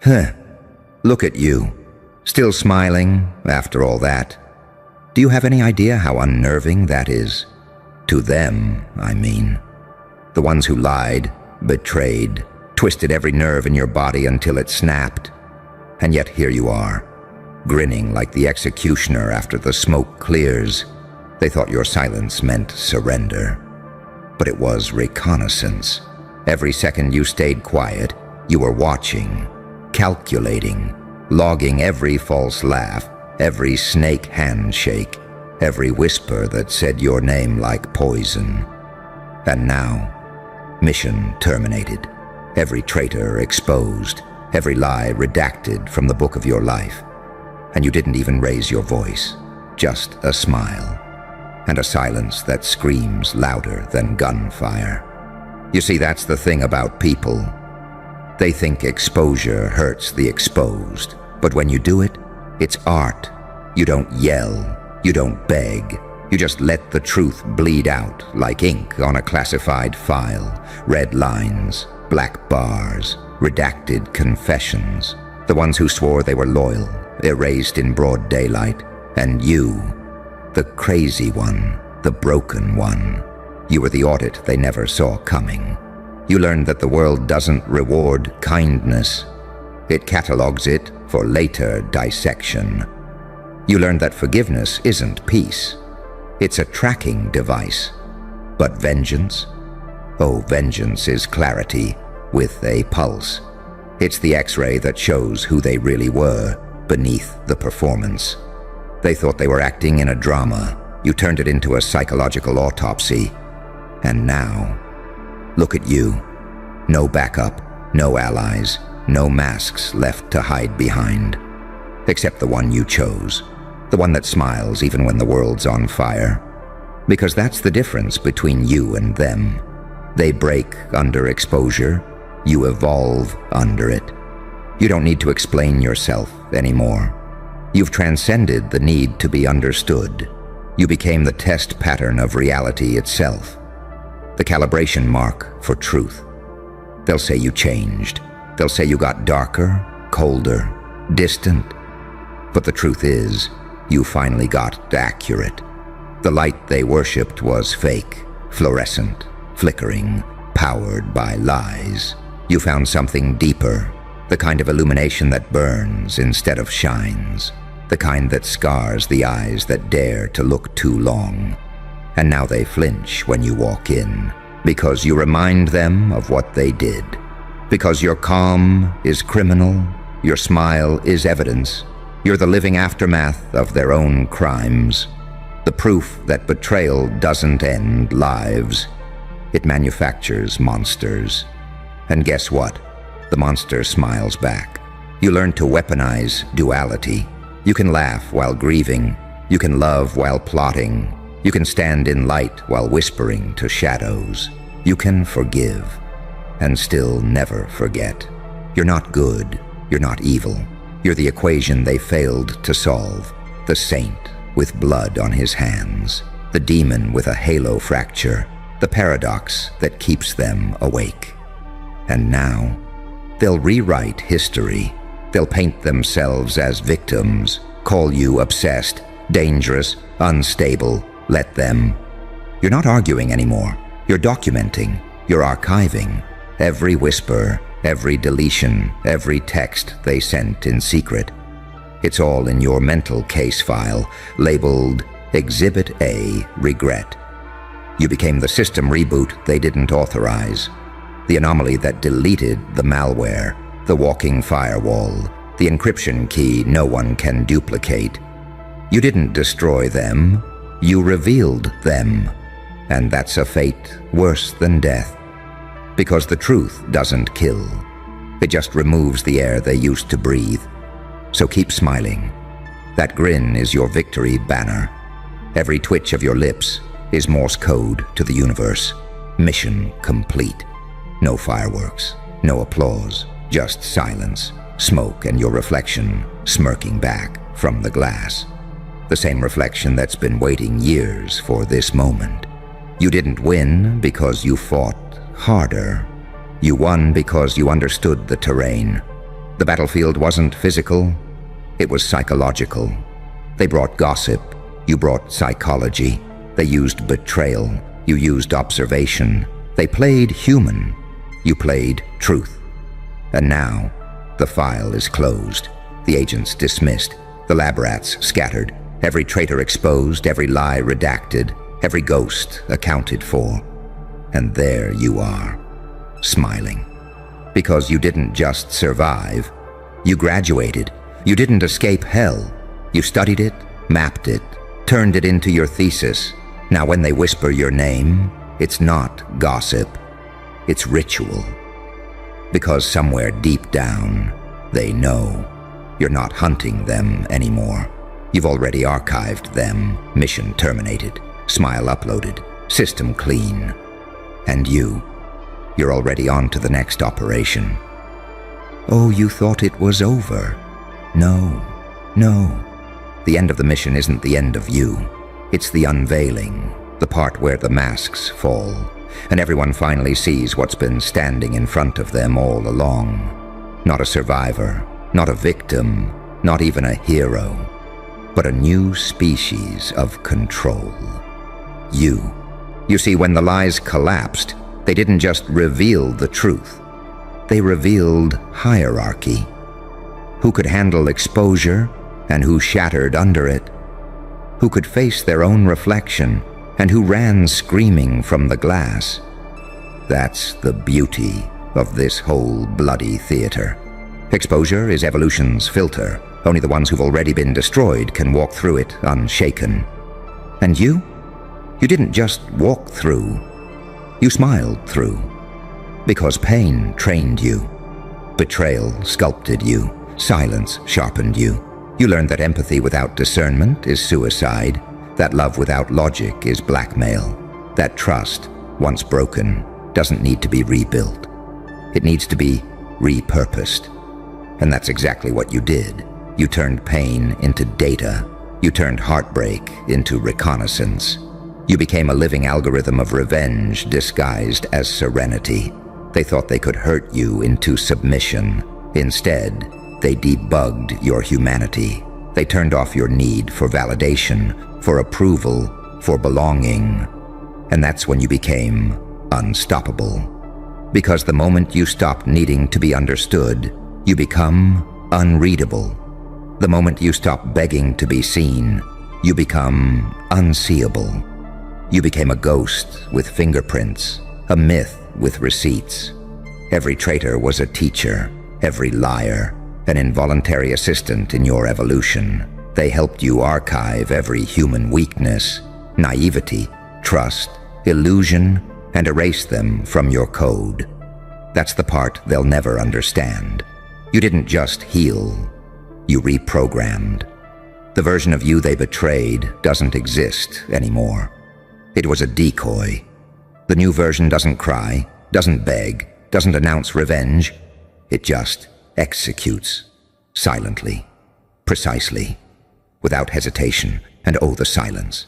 Huh. Look at you. Still smiling after all that. Do you have any idea how unnerving that is? To them, I mean. The ones who lied, betrayed, twisted every nerve in your body until it snapped. And yet here you are, grinning like the executioner after the smoke clears. They thought your silence meant surrender. But it was reconnaissance. Every second you stayed quiet, you were watching, calculating, logging every false laugh, every snake handshake, every whisper that said your name like poison. And now, mission terminated, every traitor exposed, every lie redacted from the book of your life. And you didn't even raise your voice, just a smile, and a silence that screams louder than gunfire. You see, that's the thing about people. They think exposure hurts the exposed, but when you do it, it's art. You don't yell, you don't beg, you just let the truth bleed out like ink on a classified file, red lines, black bars, redacted confessions. The ones who swore they were loyal, erased in broad daylight, and you, the crazy one, the broken one. You were the audit they never saw coming. You learned that the world doesn't reward kindness. It catalogs it for later dissection. You learned that forgiveness isn't peace. It's a tracking device. But vengeance? Oh, vengeance is clarity with a pulse. It's the X-ray that shows who they really were beneath the performance. They thought they were acting in a drama. You turned it into a psychological autopsy. And now, look at you. No backup, no allies, no masks left to hide behind. Except the one you chose. The one that smiles even when the world's on fire. Because that's the difference between you and them. They break under exposure. You evolve under it. You don't need to explain yourself anymore. You've transcended the need to be understood. You became the test pattern of reality itself. The calibration mark for truth. They'll say you changed. They'll say you got darker, colder, distant. But the truth is, you finally got accurate. The light they worshipped was fake, fluorescent, flickering, powered by lies. You found something deeper, the kind of illumination that burns instead of shines, the kind that scars the eyes that dare to look too long. And now they flinch when you walk in, because you remind them of what they did. Because your calm is criminal, your smile is evidence. You're the living aftermath of their own crimes. The proof that betrayal doesn't end lives. It manufactures monsters. And guess what? The monster smiles back. You learn to weaponize duality. You can laugh while grieving. You can love while plotting. You can stand in light while whispering to shadows. You can forgive and still never forget. You're not good. You're not evil. You're the equation they failed to solve. The saint with blood on his hands. The demon with a halo fracture. The paradox that keeps them awake. And now, they'll rewrite history. They'll paint themselves as victims, call you obsessed, dangerous, unstable. Let them. You're not arguing anymore. You're documenting. You're archiving. Every whisper, every deletion, every text they sent in secret. It's all in your mental case file, labeled Exhibit A, Regret. You became the system reboot they didn't authorize. The anomaly that deleted the malware, the walking firewall, the encryption key no one can duplicate. You didn't destroy them. You revealed them, and that's a fate worse than death. Because the truth doesn't kill. It just removes the air they used to breathe. So keep smiling. That grin is your victory banner. Every twitch of your lips is Morse code to the universe. Mission complete. No fireworks, no applause, just silence, smoke, and your reflection smirking back from the glass. The same reflection that's been waiting years for this moment. You didn't win because you fought harder. You won because you understood the terrain. The battlefield wasn't physical, it was psychological. They brought gossip, you brought psychology. They used betrayal, you used observation. They played human, you played truth. And now, the file is closed, the agents dismissed, the lab rats scattered, every traitor exposed, every lie redacted, every ghost accounted for. And there you are, smiling. Because you didn't just survive, you graduated. You didn't escape hell. You studied it, mapped it, turned it into your thesis. Now when they whisper your name, it's not gossip, it's ritual. Because somewhere deep down, they know you're not hunting them anymore. You've already archived them, mission terminated, smile uploaded, system clean. And you're already on to the next operation. Oh, you thought it was over? No. The end of the mission isn't the end of you. It's the unveiling, the part where the masks fall, and everyone finally sees what's been standing in front of them all along. Not a survivor, not a victim, not even a hero, but a new species of control. You see, when the lies collapsed, they didn't just reveal the truth. They revealed hierarchy. Who could handle exposure and who shattered under it? Who could face their own reflection and who ran screaming from the glass? That's the beauty of this whole bloody theater. Exposure is evolution's filter. Only the ones who've already been destroyed can walk through it unshaken. And you didn't just walk through. You smiled through. Because pain trained you. Betrayal sculpted you. Silence sharpened you. You learned that empathy without discernment is suicide, that love without logic is blackmail, that trust, once broken, doesn't need to be rebuilt. It needs to be repurposed. And that's exactly what you did. You turned pain into data. You turned heartbreak into reconnaissance. You became a living algorithm of revenge disguised as serenity. They thought they could hurt you into submission. Instead, they debugged your humanity. They turned off your need for validation, for approval, for belonging. And that's when you became unstoppable. Because the moment you stop needing to be understood, you become unreadable. The moment you stop begging to be seen, you become unseeable. You became a ghost with fingerprints, a myth with receipts. Every traitor was a teacher, every liar, an involuntary assistant in your evolution. They helped you archive every human weakness, naivety, trust, illusion, and erase them from your code. That's the part they'll never understand. You didn't just heal, you reprogrammed. The version of you they betrayed doesn't exist anymore. It was a decoy. The new version doesn't cry, doesn't beg, doesn't announce revenge. It just executes, silently, precisely, without hesitation, and oh, the silence.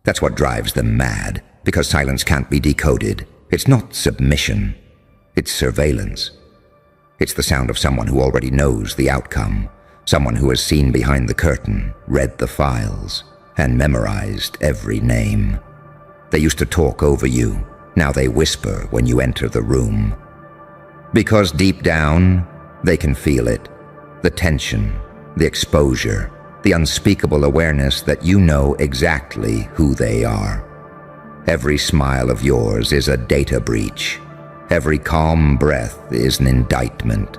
That's what drives them mad, because silence can't be decoded. It's not submission, it's surveillance. It's the sound of someone who already knows the outcome, someone who has seen behind the curtain, read the files, and memorized every name. They used to talk over you. Now they whisper when you enter the room. Because deep down, they can feel it. The tension, the exposure, the unspeakable awareness that you know exactly who they are. Every smile of yours is a data breach. Every calm breath is an indictment.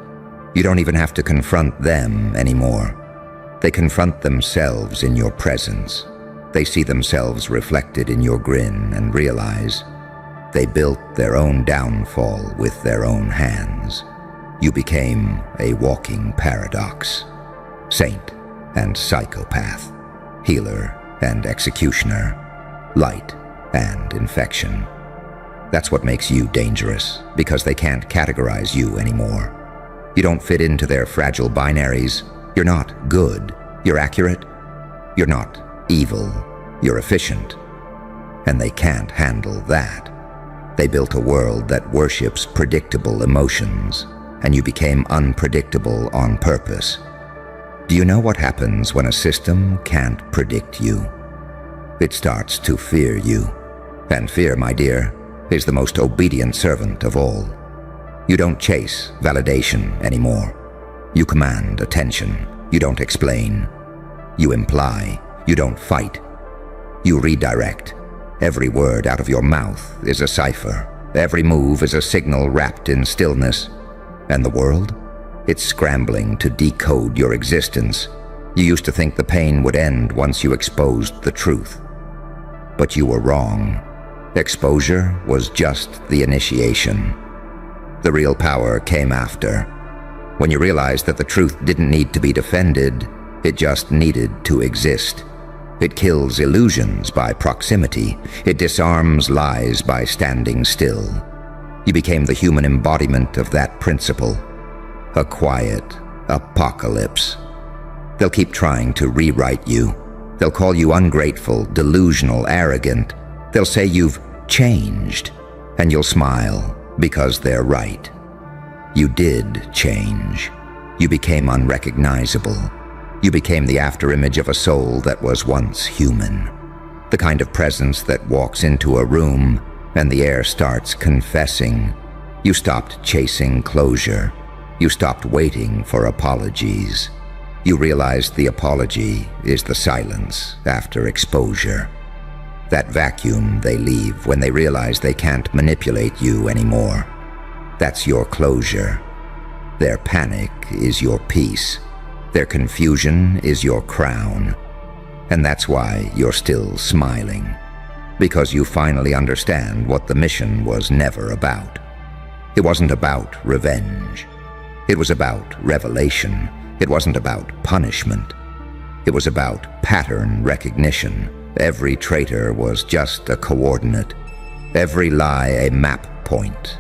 You don't even have to confront them anymore. They confront themselves in your presence. They see themselves reflected in your grin and realize they built their own downfall with their own hands. You became a walking paradox, saint and psychopath, healer and executioner, light and infection. That's what makes you dangerous, because they can't categorize you anymore. You don't fit into their fragile binaries. You're not good. You're accurate. You're not evil. You're efficient. And they can't handle that. They built a world that worships predictable emotions and you became unpredictable on purpose. Do you know what happens when a system can't predict you? It starts to fear you. And fear, my dear, is the most obedient servant of all. You don't chase validation anymore. You command attention. You don't explain. You imply. You don't fight. You redirect. Every word out of your mouth is a cipher. Every move is a signal wrapped in stillness. And the world? It's scrambling to decode your existence. You used to think the pain would end once you exposed the truth. But you were wrong. Exposure was just the initiation. The real power came after. When you realized that the truth didn't need to be defended, it just needed to exist. It kills illusions by proximity. It disarms lies by standing still. You became the human embodiment of that principle. A quiet apocalypse. They'll keep trying to rewrite you. They'll call you ungrateful, delusional, arrogant. They'll say you've changed, and you'll smile because they're right. You did change. You became unrecognizable. You became the afterimage of a soul that was once human. The kind of presence that walks into a room and the air starts confessing. You stopped chasing closure. You stopped waiting for apologies. You realized the apology is the silence after exposure. That vacuum they leave when they realize they can't manipulate you anymore. That's your closure. Their panic is your peace. Their confusion is your crown. And that's why you're still smiling. Because you finally understand what the mission was never about. It wasn't about revenge. It was about revelation. It wasn't about punishment. It was about pattern recognition. Every traitor was just a coordinate. Every lie a map point.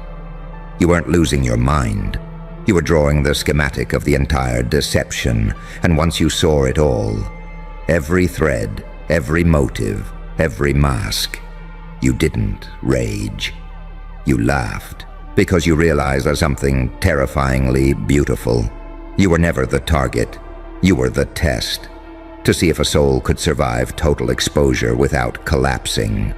You weren't losing your mind. You were drawing the schematic of the entire deception, and once you saw it all, every thread, every motive, every mask, you didn't rage. You laughed, because you realized there's something terrifyingly beautiful. You were never the target. You were the test. To see if a soul could survive total exposure without collapsing.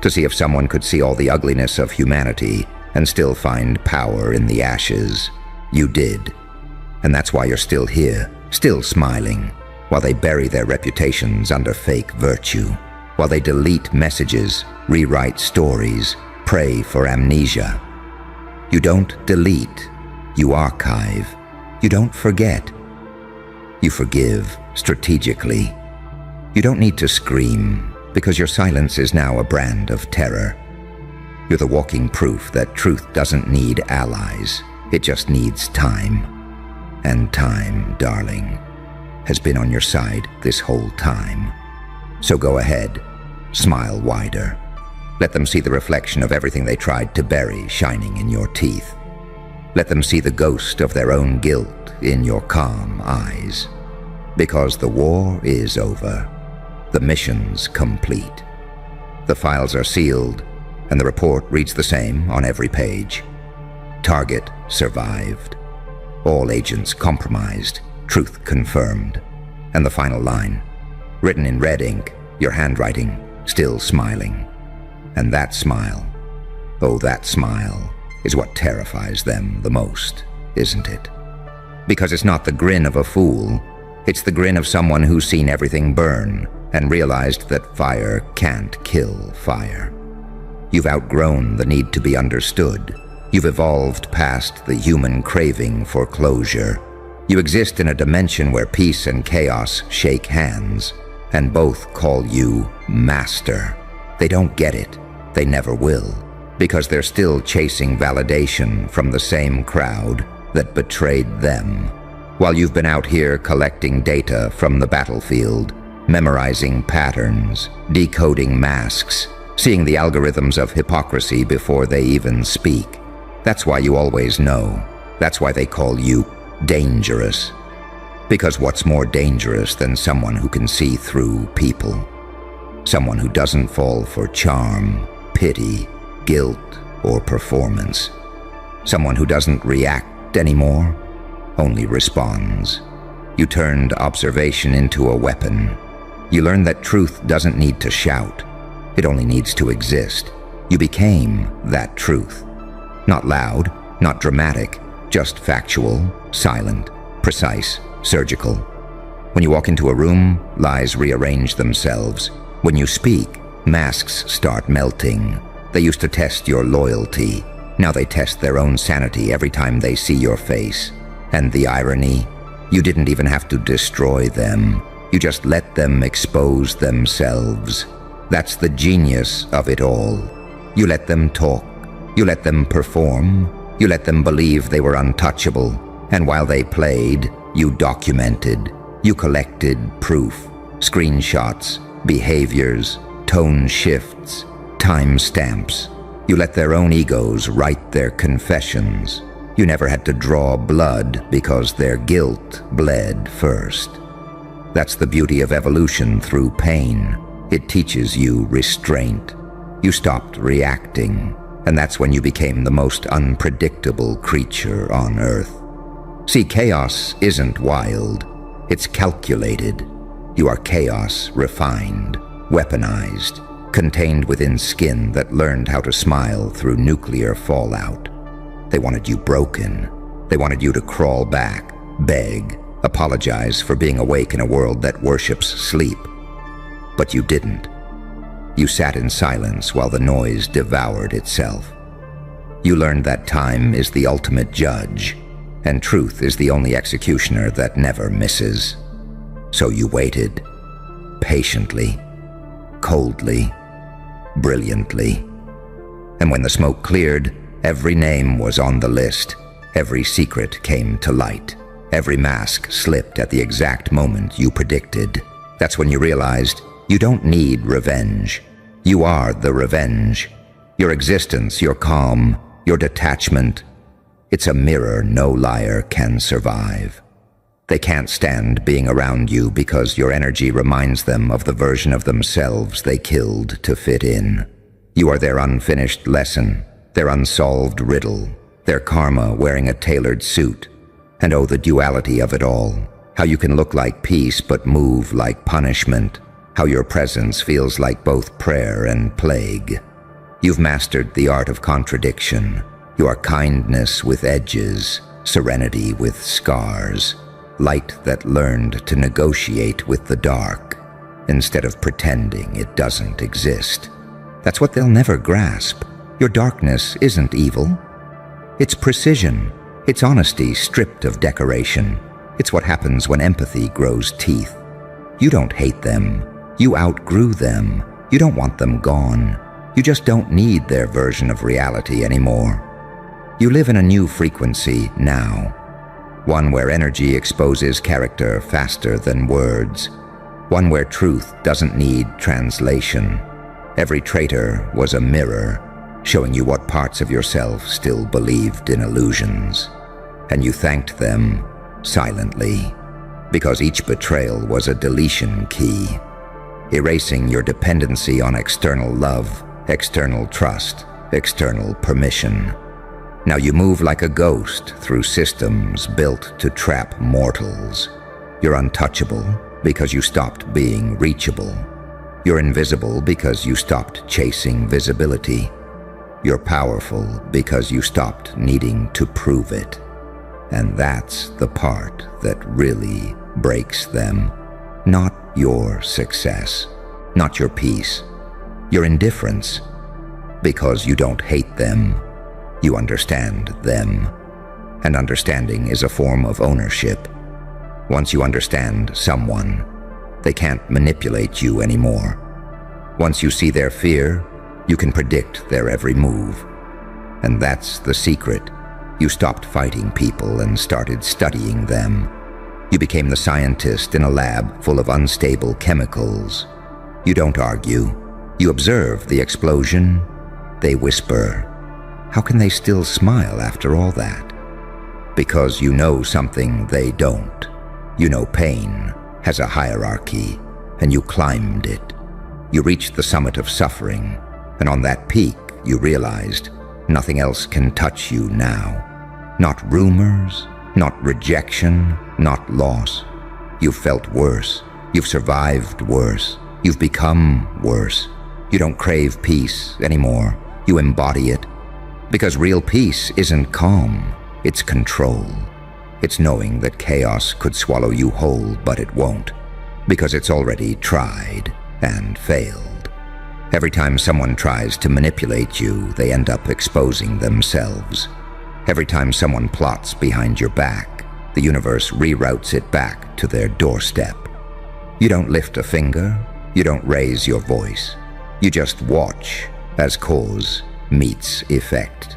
To see if someone could see all the ugliness of humanity and still find power in the ashes. You did. And that's why you're still here, still smiling, while they bury their reputations under fake virtue, while they delete messages, rewrite stories, pray for amnesia. You don't delete, you archive. You don't forget. You forgive strategically. You don't need to scream, because your silence is now a brand of terror. You're the walking proof that truth doesn't need allies. It just needs time. And time, darling, has been on your side this whole time. So go ahead, smile wider. Let them see the reflection of everything they tried to bury shining in your teeth. Let them see the ghost of their own guilt in your calm eyes. Because the war is over. The mission's complete. The files are sealed, and the report reads the same on every page. Target survived. All agents compromised, truth confirmed. And the final line, written in red ink, your handwriting, still smiling. And that smile, oh that smile, is what terrifies them the most, isn't it? Because it's not the grin of a fool, it's the grin of someone who's seen everything burn and realized that fire can't kill fire. You've outgrown the need to be understood. You've evolved past the human craving for closure. You exist in a dimension where peace and chaos shake hands, and both call you master. They don't get it. They never will, because they're still chasing validation from the same crowd that betrayed them. While you've been out here collecting data from the battlefield, memorizing patterns, decoding masks, seeing the algorithms of hypocrisy before they even speak. That's why you always know. That's why they call you dangerous. Because what's more dangerous than someone who can see through people? Someone who doesn't fall for charm, pity, guilt, or performance. Someone who doesn't react react anymore, only responds. You turned observation into a weapon. You learned that truth doesn't need to shout. It only needs to exist. You became that truth. Not loud, not dramatic, just factual, silent, precise, surgical. When you walk into a room, lies rearrange themselves. When you speak, masks start melting. They used to test your loyalty. Now they test their own sanity every time they see your face. And the irony? You didn't even have to destroy them. You just let them expose themselves. That's the genius of it all. You let them talk. You let them perform. You let them believe they were untouchable. And while they played, you documented. You collected proof, screenshots, behaviors, tone shifts, time stamps. You let their own egos write their confessions. You never had to draw blood because their guilt bled first. That's the beauty of evolution through pain. It teaches you restraint. You stopped reacting, and that's when you became the most unpredictable creature on Earth. See, chaos isn't wild. It's calculated. You are chaos refined, weaponized, contained within skin that learned how to smile through nuclear fallout. They wanted you broken. They wanted you to crawl back, beg, apologize for being awake in a world that worships sleep. But you didn't. You sat in silence while the noise devoured itself. You learned that time is the ultimate judge, and truth is the only executioner that never misses. So you waited, patiently, coldly, brilliantly. And when the smoke cleared, every name was on the list. Every secret came to light. Every mask slipped at the exact moment you predicted. That's when you realized you don't need revenge. You are the revenge. Your existence, your calm, your detachment. It's a mirror no liar can survive. They can't stand being around you because your energy reminds them of the version of themselves they killed to fit in. You are their unfinished lesson, their unsolved riddle, their karma wearing a tailored suit. And oh, the duality of it all. How you can look like peace but move like punishment. How your presence feels like both prayer and plague. You've mastered the art of contradiction. You are kindness with edges, serenity with scars, light that learned to negotiate with the dark instead of pretending it doesn't exist. That's what they'll never grasp. Your darkness isn't evil. It's precision. It's honesty stripped of decoration. It's what happens when empathy grows teeth. You don't hate them. You outgrew them. You don't want them gone. You just don't need their version of reality anymore. You live in a new frequency now. One where energy exposes character faster than words. One where truth doesn't need translation. Every traitor was a mirror, showing you what parts of yourself still believed in illusions. And you thanked them silently, because each betrayal was a deletion key, erasing your dependency on external love, external trust, external permission. Now you move like a ghost through systems built to trap mortals. You're untouchable because you stopped being reachable. You're invisible because you stopped chasing visibility. You're powerful because you stopped needing to prove it. And that's the part that really breaks them. Not your success, not your peace, your indifference. Because you don't hate them, you understand them. And understanding is a form of ownership. Once you understand someone, they can't manipulate you anymore. Once you see their fear, you can predict their every move. And that's the secret. You stopped fighting people and started studying them. You became the scientist in a lab full of unstable chemicals. You don't argue. You observe the explosion. They whisper. How can they still smile after all that? Because you know something they don't. You know pain has a hierarchy, and you climbed it. You reached the summit of suffering, and on that peak you realized nothing else can touch you now. Not rumors, not rejection, not loss. You've felt worse. You've survived worse. You've become worse. You don't crave peace anymore. You embody it. Because real peace isn't calm, it's control. It's knowing that chaos could swallow you whole, but it won't. Because it's already tried and failed. Every time someone tries to manipulate you, they end up exposing themselves. Every time someone plots behind your back, the universe reroutes it back to their doorstep. You don't lift a finger, you don't raise your voice. You just watch as cause meets effect.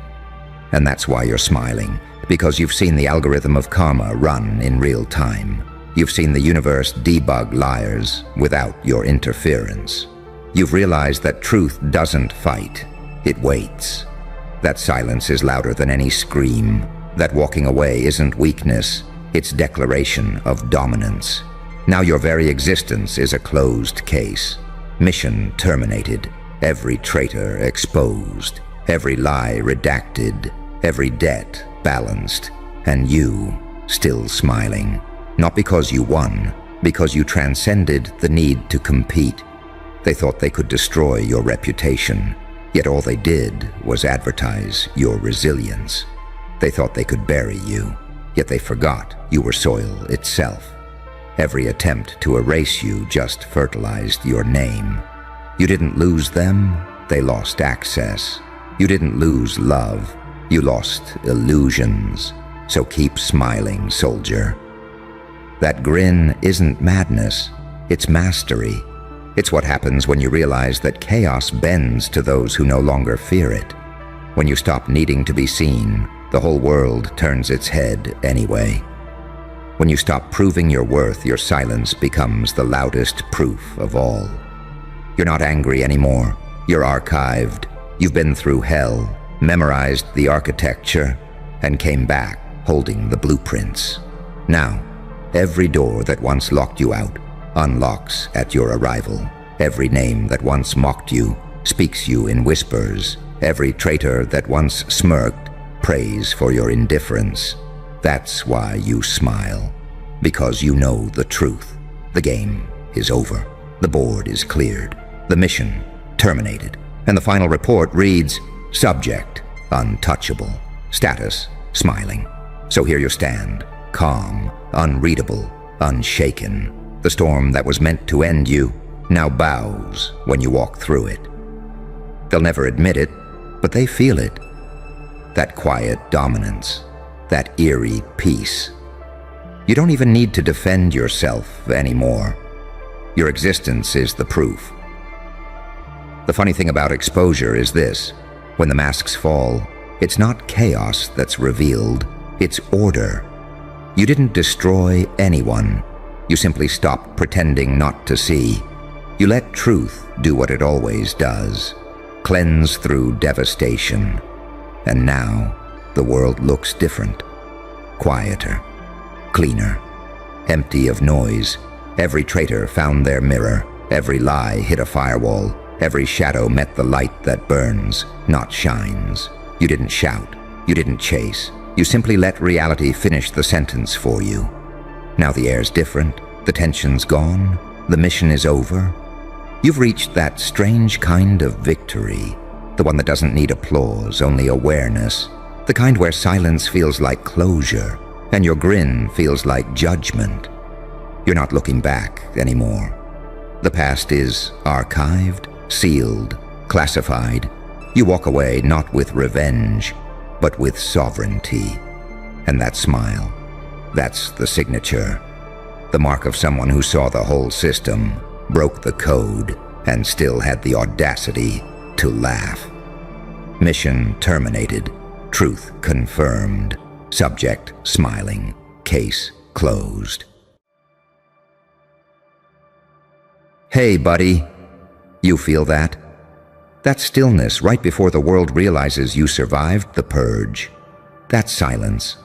And that's why you're smiling, because you've seen the algorithm of karma run in real time. You've seen the universe debug liars without your interference. You've realized that truth doesn't fight, it waits. That silence is louder than any scream. That walking away isn't weakness, it's declaration of dominance. Now your very existence is a closed case. Mission terminated, every traitor exposed, every lie redacted, every debt balanced, and you still smiling. Not because you won, because you transcended the need to compete. They thought they could destroy your reputation, yet all they did was advertise your resilience. They thought they could bury you, yet they forgot you were soil itself. Every attempt to erase you just fertilized your name. You didn't lose them, they lost access. You didn't lose love, you lost illusions. So keep smiling, soldier. That grin isn't madness, it's mastery. It's what happens when you realize that chaos bends to those who no longer fear it. When you stop needing to be seen, the whole world turns its head anyway. When you stop proving your worth, your silence becomes the loudest proof of all. You're not angry anymore. You're archived. You've been through hell, memorized the architecture, and came back holding the blueprints. Now, every door that once locked you out unlocks at your arrival. Every name that once mocked you speaks you in whispers. Every traitor that once smirked prays for your indifference. That's why you smile, because you know the truth. The game is over. The board is cleared. The mission terminated. And the final report reads, subject untouchable, status smiling. So here you stand, calm, unreadable, unshaken. The storm that was meant to end you now bows when you walk through it. They'll never admit it, but they feel it. That quiet dominance, that eerie peace. You don't even need to defend yourself anymore. Your existence is the proof. The funny thing about exposure is this: when the masks fall, it's not chaos that's revealed, it's order. You didn't destroy anyone. You simply stopped pretending not to see. You let truth do what it always does, cleanse through devastation. And now, the world looks different. Quieter, cleaner, empty of noise. Every traitor found their mirror. Every lie hit a firewall. Every shadow met the light that burns, not shines. You didn't shout. You didn't chase. You simply let reality finish the sentence for you. Now the air's different. The tension's gone. The mission is over. You've reached that strange kind of victory. The one that doesn't need applause, only awareness. The kind where silence feels like closure, and your grin feels like judgment. You're not looking back anymore. The past is archived, sealed, classified. You walk away not with revenge, but with sovereignty. And that smile, that's the signature. The mark of someone who saw the whole system, broke the code, and still had the audacity to laugh. Mission terminated. Truth confirmed. Subject smiling. Case closed. Hey, buddy. You feel that? That stillness right before the world realizes you survived the purge. That's silence.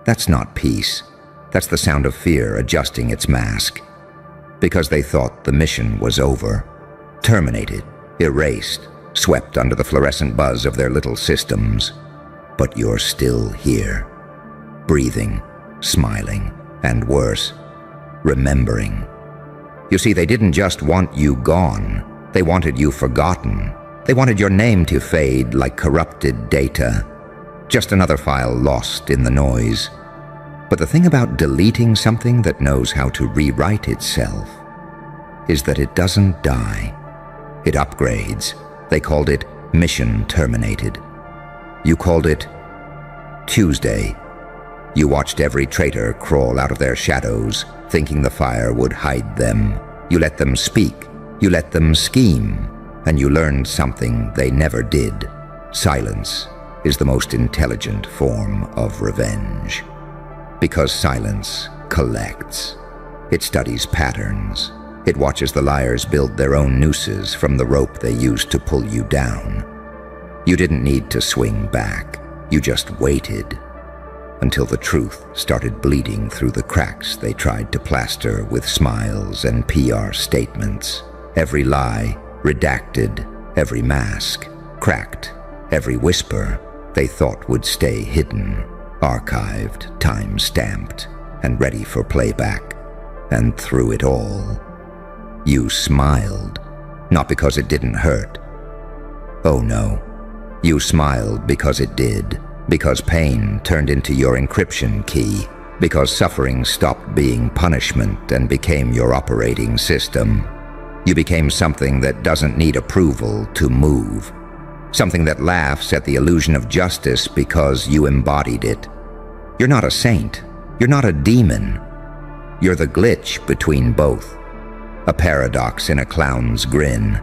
That's not peace. That's the sound of fear adjusting its mask. Because they thought the mission was over. Terminated, erased, swept under the fluorescent buzz of their little systems. But you're still here. breathing, smiling, and worse, remembering. You see, they didn't just want you gone, they wanted you forgotten. They wanted your name to fade like corrupted data, just another file lost in the noise. But the thing about deleting something that knows how to rewrite itself is that it doesn't die. It upgrades. They called it mission terminated. You called it Tuesday. You watched every traitor crawl out of their shadows, thinking the fire would hide them. You let them speak. You let them scheme. And you learned something they never did. Silence is the most intelligent form of revenge. Because silence collects. It studies patterns. It watches the liars build their own nooses from the rope they used to pull you down. You didn't need to swing back. You just waited until the truth started bleeding through the cracks they tried to plaster with smiles and PR statements. Every lie redacted, every mask cracked, every whisper they thought would stay hidden, archived, time-stamped, and ready for playback. And through it all, you smiled, not because it didn't hurt. Oh no, you smiled because it did, because pain turned into your encryption key, because suffering stopped being punishment and became your operating system. You became something that doesn't need approval to move, something that laughs at the illusion of justice because you embodied it. You're not a saint. You're not a demon. You're the glitch between both, a paradox in a clown's grin.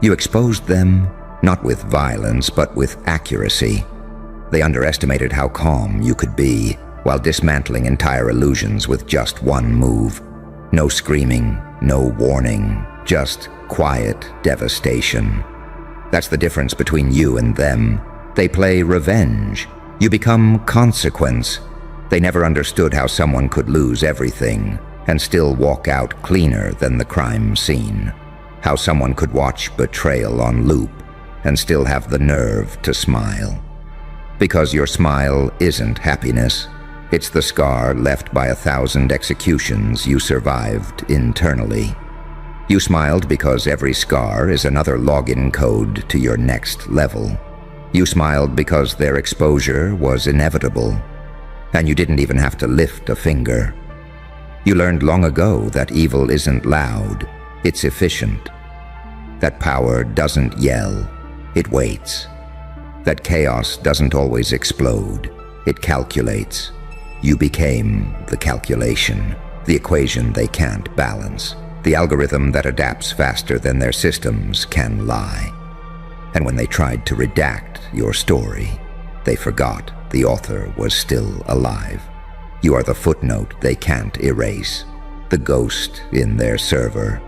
You exposed them, not with violence, but with accuracy. They underestimated how calm you could be while dismantling entire illusions with just one move. No screaming, no warning, just quiet devastation. That's the difference between you and them. They play revenge. You become consequence. They never understood how someone could lose everything and still walk out cleaner than the crime scene. How someone could watch betrayal on loop and still have the nerve to smile. Because your smile isn't happiness. It's the scar left by 1,000 executions you survived internally. You smiled because every scar is another login code to your next level. You smiled because their exposure was inevitable, and you didn't even have to lift a finger. You learned long ago that evil isn't loud, it's efficient. That power doesn't yell, it waits. That chaos doesn't always explode, it calculates. You became the calculation, the equation they can't balance, the algorithm that adapts faster than their systems can lie. And when they tried to redact your story, they forgot the author was still alive. You are the footnote they can't erase, the ghost in their server,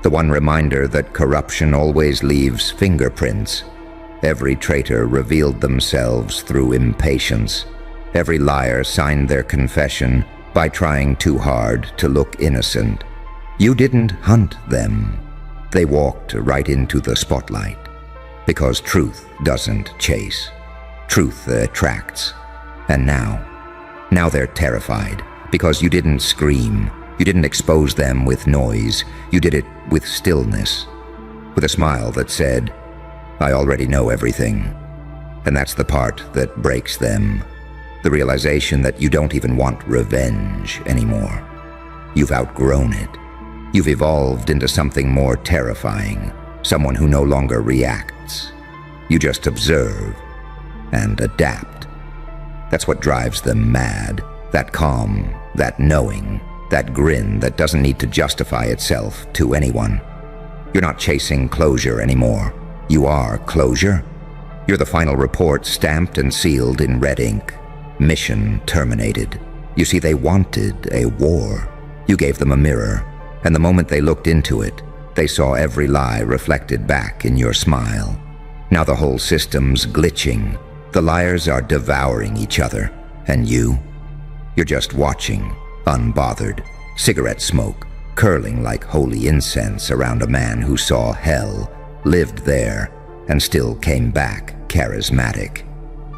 the one reminder that corruption always leaves fingerprints. Every traitor revealed themselves through impatience. Every liar signed their confession by trying too hard to look innocent. You didn't hunt them. They walked right into the spotlight. Because truth doesn't chase. Truth attracts. And now they're terrified because you didn't scream. You didn't expose them with noise. You did it with stillness, with a smile that said, I already know everything. And that's the part that breaks them. The realization that you don't even want revenge anymore. You've outgrown it. You've evolved into something more terrifying, someone who no longer reacts. You just observe and adapt. That's what drives them mad. That calm, that knowing, that grin that doesn't need to justify itself to anyone. You're not chasing closure anymore. You are closure. You're the final report stamped and sealed in red ink. Mission terminated. You see, they wanted a war. You gave them a mirror, and the moment they looked into it, they saw every lie reflected back in your smile. Now the whole system's glitching. The liars are devouring each other, and you're just watching, unbothered. Cigarette smoke curling like holy incense around a man who saw hell, lived there, and still came back charismatic.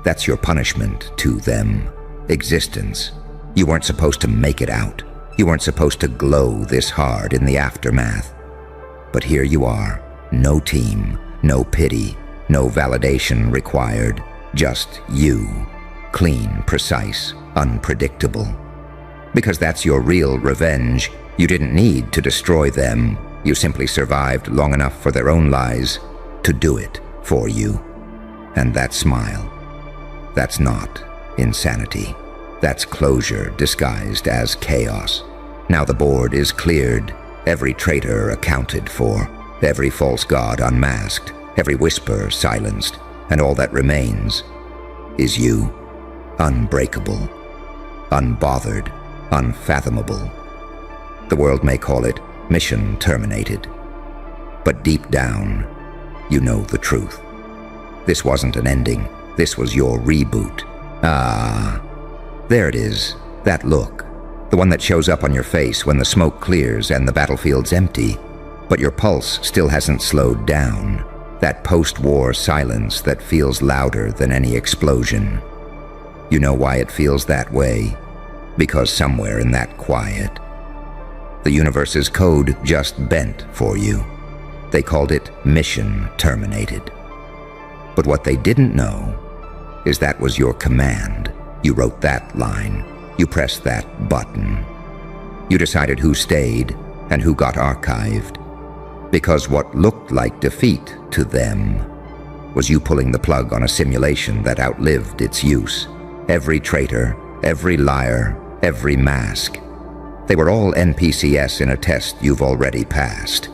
That's your punishment to them. existence. You weren't supposed to make it out. You weren't supposed to glow this hard in the aftermath. But here you are, no team, no pity, no validation required, just you, clean, precise, unpredictable. Because that's your real revenge. You didn't need to destroy them. You simply survived long enough for their own lies to do it for you. And that smile, that's not insanity. That's closure disguised as chaos. Now the board is cleared, every traitor accounted for, every false god unmasked, every whisper silenced, and all that remains is you, unbreakable, unbothered, unfathomable. The world may call it mission terminated, but deep down, you know the truth. This wasn't an ending, this was your reboot. Ah, there it is, that look, the one that shows up on your face when the smoke clears and the battlefield's empty, but your pulse still hasn't slowed down. That post-war silence that feels louder than any explosion. You know why it feels that way? Because somewhere in that quiet, the universe's code just bent for you. They called it mission terminated. But what they didn't know is that was your command. You wrote that line. You pressed that button. You decided who stayed and who got archived. Because what looked like defeat to them was you pulling the plug on a simulation that outlived its use. Every traitor, every liar, every mask. They were all NPCs in a test you've already passed.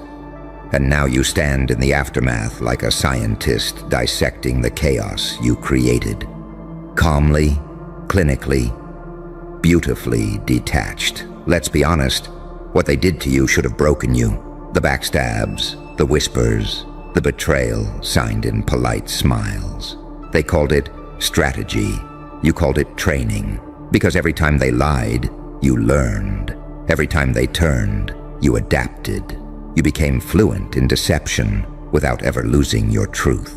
And now you stand in the aftermath like a scientist dissecting the chaos you created. Calmly, clinically, beautifully detached. Let's be honest, what they did to you should have broken you. The backstabs, the whispers, the betrayal signed in polite smiles. They called it strategy. You called it training. Because every time they lied, you learned. Every time they turned, you adapted. You became fluent in deception without ever losing your truth.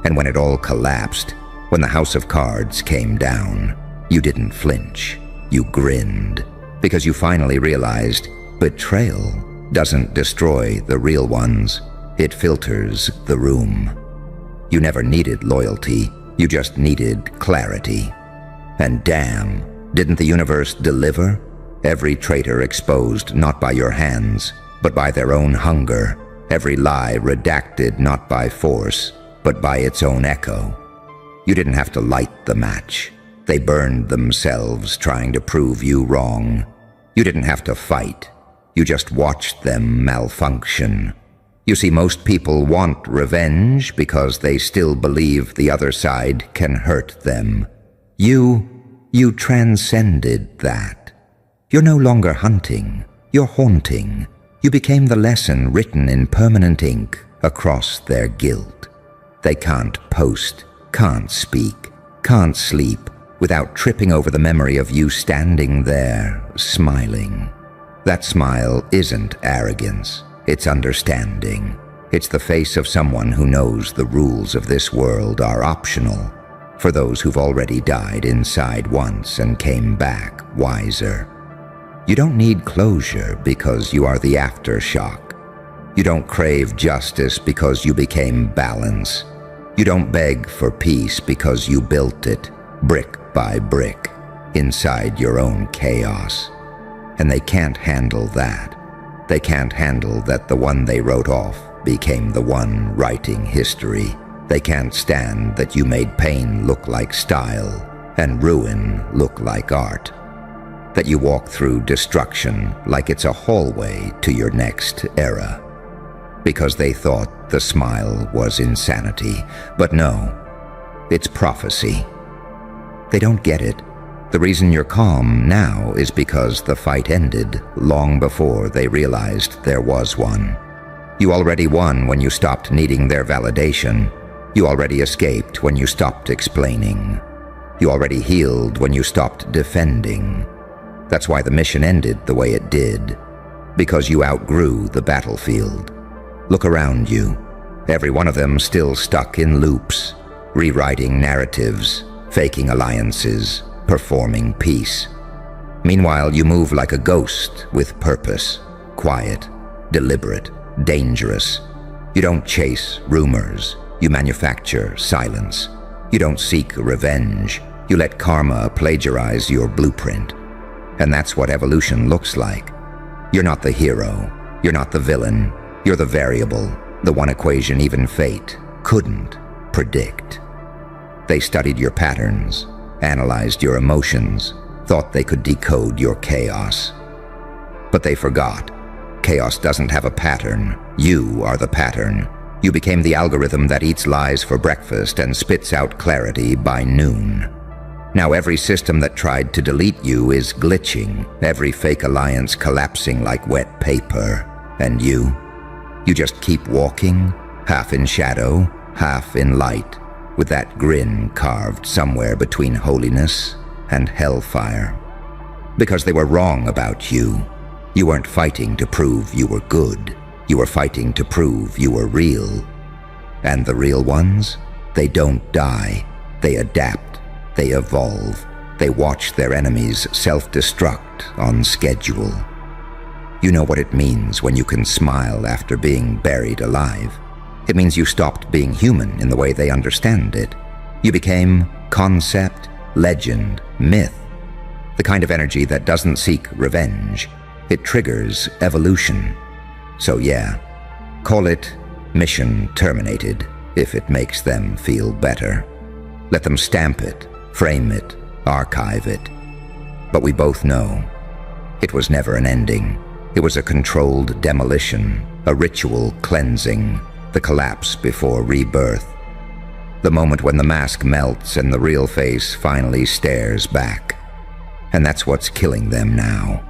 And when it all collapsed, when the house of cards came down, you didn't flinch. You grinned. Because you finally realized betrayal doesn't destroy the real ones. It filters the room. You never needed loyalty. You just needed clarity. And damn, didn't the universe deliver? Every traitor exposed not by your hands, but by their own hunger. Every lie redacted not by force, but by its own echo. You didn't have to light the match. They burned themselves trying to prove you wrong. You didn't have to fight. You just watched them malfunction. You see, most people want revenge because they still believe the other side can hurt them. You transcended that. You're no longer hunting. You're haunting. You became the lesson written in permanent ink across their guilt. They can't post, can't speak, can't sleep without tripping over the memory of you standing there, smiling. That smile isn't arrogance, it's understanding. It's the face of someone who knows the rules of this world are optional for those who've already died inside once and came back wiser. You don't need closure because you are the aftershock. You don't crave justice because you became balance. You don't beg for peace because you built it, brick by brick, inside your own chaos. And they can't handle that. They can't handle that the one they wrote off became the one writing history. They can't stand that you made pain look like style and ruin look like art. That you walk through destruction like it's a hallway to your next era. Because they thought the smile was insanity. But no, it's prophecy. They don't get it. The reason you're calm now is because the fight ended long before they realized there was one. You already won when you stopped needing their validation. You already escaped when you stopped explaining. You already healed when you stopped defending. That's why the mission ended the way it did. Because you outgrew the battlefield. Look around you. Every one of them still stuck in loops, rewriting narratives, faking alliances, performing peace. Meanwhile, you move like a ghost with purpose, quiet, deliberate, dangerous. You don't chase rumors. You manufacture silence. You don't seek revenge. You let karma plagiarize your blueprint. And that's what evolution looks like. You're not the hero. You're not the villain. You're the variable, the one equation even fate couldn't predict. They studied your patterns, analyzed your emotions, thought they could decode your chaos. But they forgot. Chaos doesn't have a pattern. You are the pattern. You became the algorithm that eats lies for breakfast and spits out clarity by noon. Now every system that tried to delete you is glitching, every fake alliance collapsing like wet paper. And you just keep walking, half in shadow, half in light, with that grin carved somewhere between holiness and hellfire. Because they were wrong about you. You weren't fighting to prove you were good. You were fighting to prove you were real. And the real ones? They don't die. They adapt. They evolve. They watch their enemies self-destruct on schedule. You know what it means when you can smile after being buried alive. It means you stopped being human in the way they understand it. You became concept, legend, myth. The kind of energy that doesn't seek revenge. It triggers evolution. So yeah, call it mission terminated if it makes them feel better. Let them stamp it, frame it, archive it. But we both know it was never an ending. It was a controlled demolition, a ritual cleansing, the collapse before rebirth. The moment when the mask melts and the real face finally stares back. And that's what's killing them now.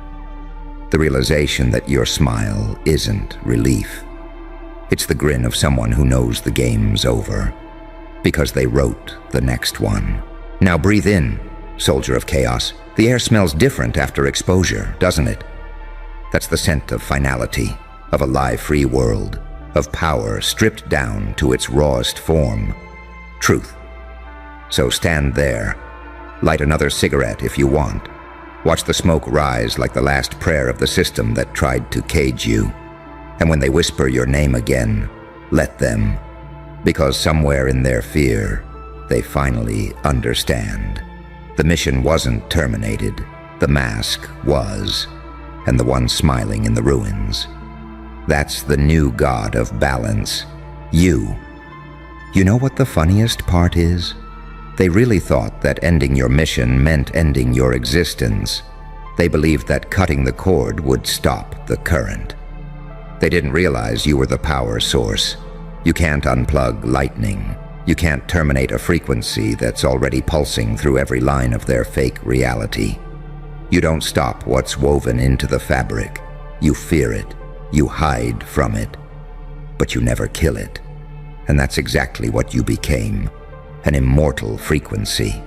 The realization that your smile isn't relief. It's the grin of someone who knows the game's over, because they wrote the next one. Now breathe in, soldier of chaos. The air smells different after exposure, doesn't it? That's the scent of finality, of a lie-free world, of power stripped down to its rawest form, truth. So stand there, light another cigarette if you want. Watch the smoke rise like the last prayer of the system that tried to cage you. And when they whisper your name again, let them. Because somewhere in their fear, they finally understand. The mission wasn't terminated. The mask was. And the one smiling in the ruins. That's the new god of balance. You. You know what the funniest part is? They really thought that ending your mission meant ending your existence. They believed that cutting the cord would stop the current. They didn't realize you were the power source. You can't unplug lightning. You can't terminate a frequency that's already pulsing through every line of their fake reality. You don't stop what's woven into the fabric. You fear it. You hide from it. But you never kill it. And that's exactly what you became. An immortal frequency.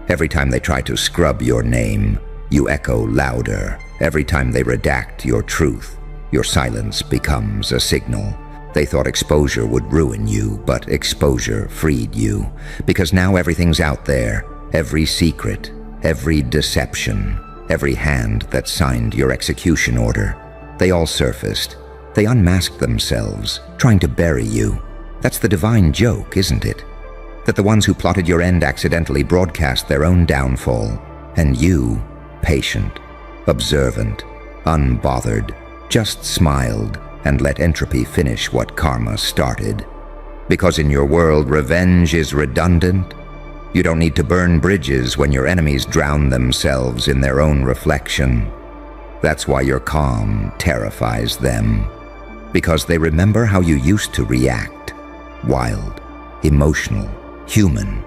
Every time they try to scrub your name, you echo louder. Every time they redact your truth, your silence becomes a signal. They thought exposure would ruin you, but exposure freed you. Because now everything's out there. Every secret, every deception, every hand that signed your execution order. They all surfaced. They unmasked themselves, trying to bury you. That's the divine joke, isn't it? That the ones who plotted your end accidentally broadcast their own downfall. And you, patient, observant, unbothered, just smiled and let entropy finish what karma started. Because in your world, revenge is redundant. You don't need to burn bridges when your enemies drown themselves in their own reflection. That's why your calm terrifies them. Because they remember how you used to react. Wild, emotional, human.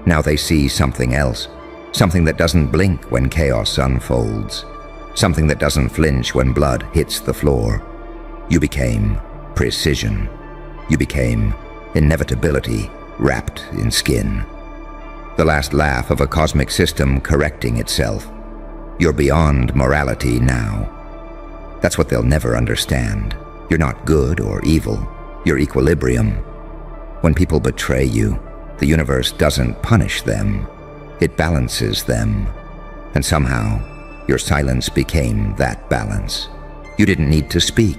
Now they see something else. Something that doesn't blink when chaos unfolds. Something that doesn't flinch when blood hits the floor. You became precision. You became inevitability wrapped in skin. The last laugh of a cosmic system correcting itself. You're beyond morality now. That's what they'll never understand. You're not good or evil. You're equilibrium. When people betray you, the universe doesn't punish them. It balances them. And somehow, your silence became that balance. You didn't need to speak.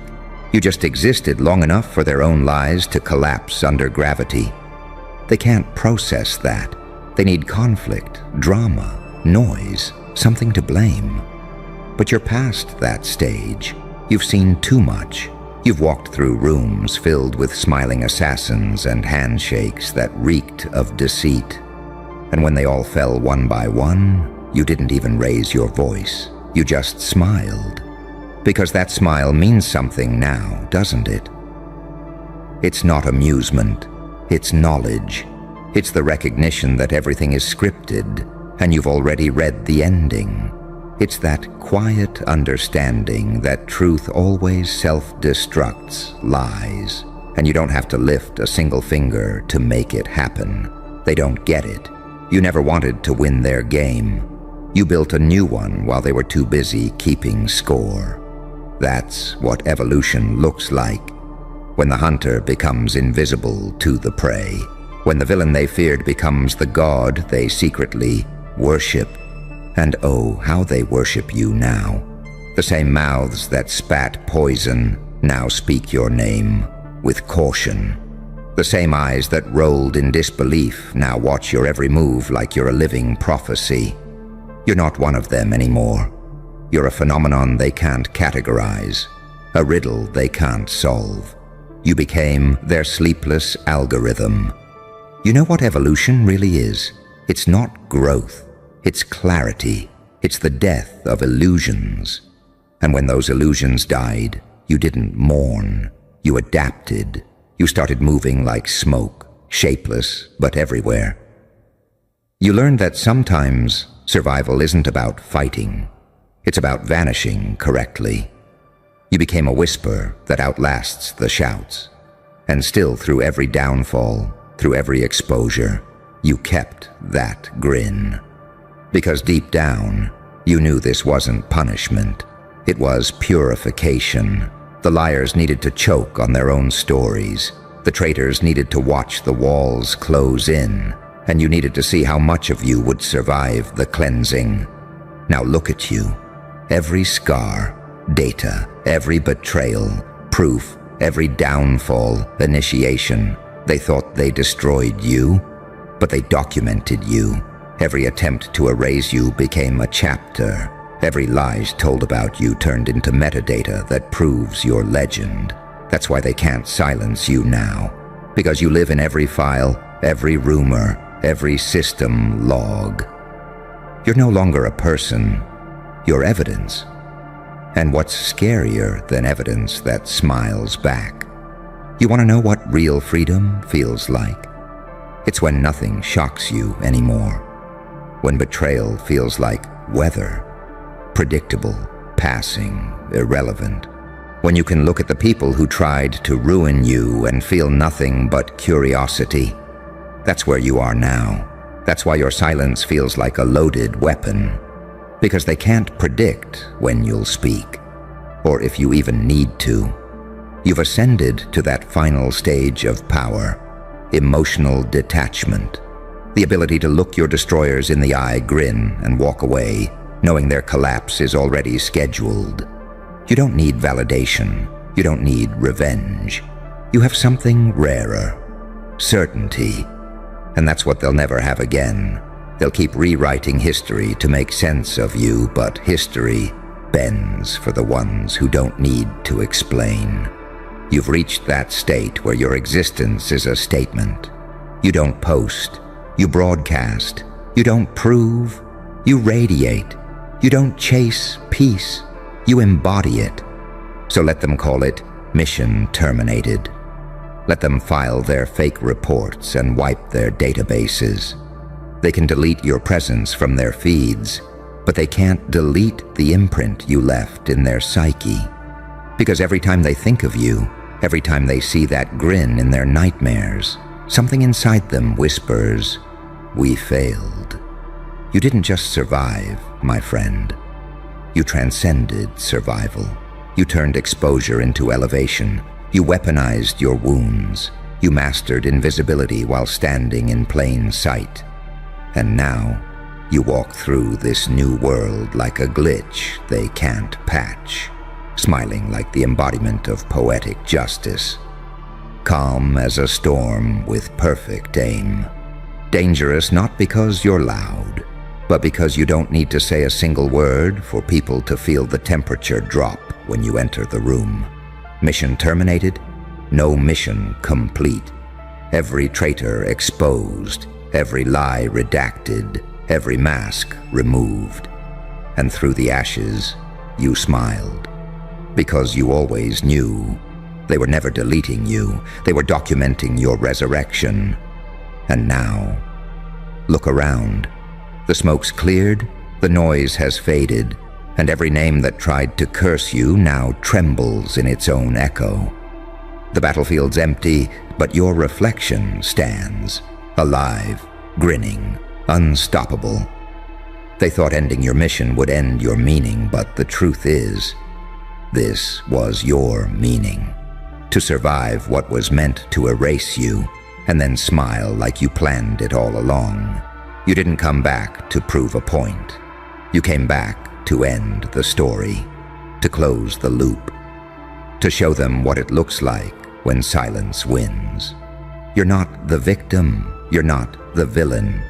You just existed long enough for their own lies to collapse under gravity. They can't process that. They need conflict, drama, noise, something to blame. But you're past that stage. You've seen too much. You've walked through rooms filled with smiling assassins and handshakes that reeked of deceit. And when they all fell one by one, you didn't even raise your voice. You just smiled. Because that smile means something now, doesn't it? It's not amusement. It's knowledge. It's the recognition that everything is scripted, and you've already read the ending. It's that quiet understanding that truth always self-destructs lies, and you don't have to lift a single finger to make it happen. They don't get it. You never wanted to win their game. You built a new one while they were too busy keeping score. That's what evolution looks like. When the hunter becomes invisible to the prey. When the villain they feared becomes the god they secretly worship. And oh, how they worship you now. The same mouths that spat poison now speak your name with caution. The same eyes that rolled in disbelief now watch your every move like you're a living prophecy. You're not one of them anymore. You're a phenomenon they can't categorize, a riddle they can't solve. You became their sleepless algorithm. You know what evolution really is? It's not growth. It's clarity. It's the death of illusions. And when those illusions died, you didn't mourn. You adapted. You started moving like smoke, shapeless but everywhere. You learned that sometimes survival isn't about fighting. It's about vanishing correctly. You became a whisper that outlasts the shouts. And still, through every downfall, through every exposure, you kept that grin. Because deep down, you knew this wasn't punishment. It was purification. The liars needed to choke on their own stories. The traitors needed to watch the walls close in. And you needed to see how much of you would survive the cleansing. Now look at you. Every scar, data, every betrayal, proof, every downfall, initiation. They thought they destroyed you, but they documented you. Every attempt to erase you became a chapter. Every lie told about you turned into metadata that proves your legend. That's why they can't silence you now. Because you live in every file, every rumor, every system log. You're no longer a person. You're evidence. And what's scarier than evidence that smiles back? You want to know what real freedom feels like? It's when nothing shocks you anymore. When betrayal feels like weather, predictable, passing, irrelevant. When you can look at the people who tried to ruin you and feel nothing but curiosity. That's where you are now. That's why your silence feels like a loaded weapon. Because they can't predict when you'll speak, or if you even need to. You've ascended to that final stage of power, emotional detachment. The ability to look your destroyers in the eye, grin, and walk away, knowing their collapse is already scheduled. You don't need validation. You don't need revenge. You have something rarer, certainty. And that's what they'll never have again. They'll keep rewriting history to make sense of you, but history bends for the ones who don't need to explain. You've reached that state where your existence is a statement. You don't post. You broadcast. You don't prove. You radiate. You don't chase peace. You embody it. So let them call it mission terminated. Let them file their fake reports and wipe their databases. They can delete your presence from their feeds, but they can't delete the imprint you left in their psyche. Because every time they think of you, every time they see that grin in their nightmares, something inside them whispers, "We failed." You didn't just survive, my friend. You transcended survival. You turned exposure into elevation. You weaponized your wounds. You mastered invisibility while standing in plain sight. And now, You walk through this new world like a glitch they can't patch, smiling like the embodiment of poetic justice. Calm as a storm with perfect aim. Dangerous not because you're loud, but because you don't need to say a single word for people to feel the temperature drop when you enter the room. Mission terminated? No mission complete. Every traitor exposed, every lie redacted, every mask removed. And through the ashes, you smiled. Because you always knew they were never deleting you, they were documenting your resurrection. And now, look around. The smoke's cleared, the noise has faded, and every name that tried to curse you now trembles in its own echo. The battlefield's empty, but your reflection stands, alive, grinning, unstoppable. They thought ending your mission would end your meaning, but the truth is, this was your meaning. To survive what was meant to erase you, and then smile like you planned it all along. You didn't come back to prove a point. You came back to end the story, to close the loop, to show them what it looks like when silence wins. You're not the victim, you're not the villain.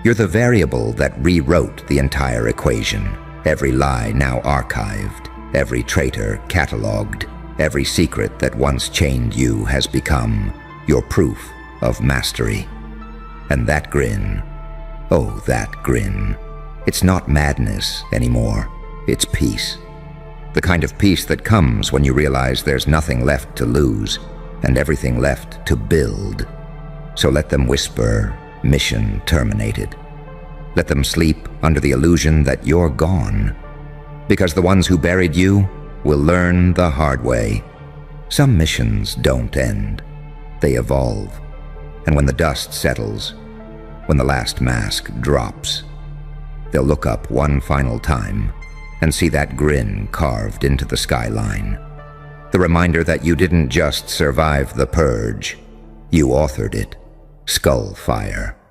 You're the variable that rewrote the entire equation. Every lie now archived, every traitor cataloged, every secret that once chained you has become your proof of mastery. And that grin, oh, that grin. It's not madness anymore. It's peace. The kind of peace that comes when you realize there's nothing left to lose and everything left to build. So let them whisper, mission terminated. Let them sleep under the illusion that you're gone. Because the ones who buried you will learn the hard way. Some missions don't end. They evolve. And when the dust settles, when the last mask drops, they'll look up one final time and see that grin carved into the skyline. The reminder that you didn't just survive the purge, you authored it. Skullfire.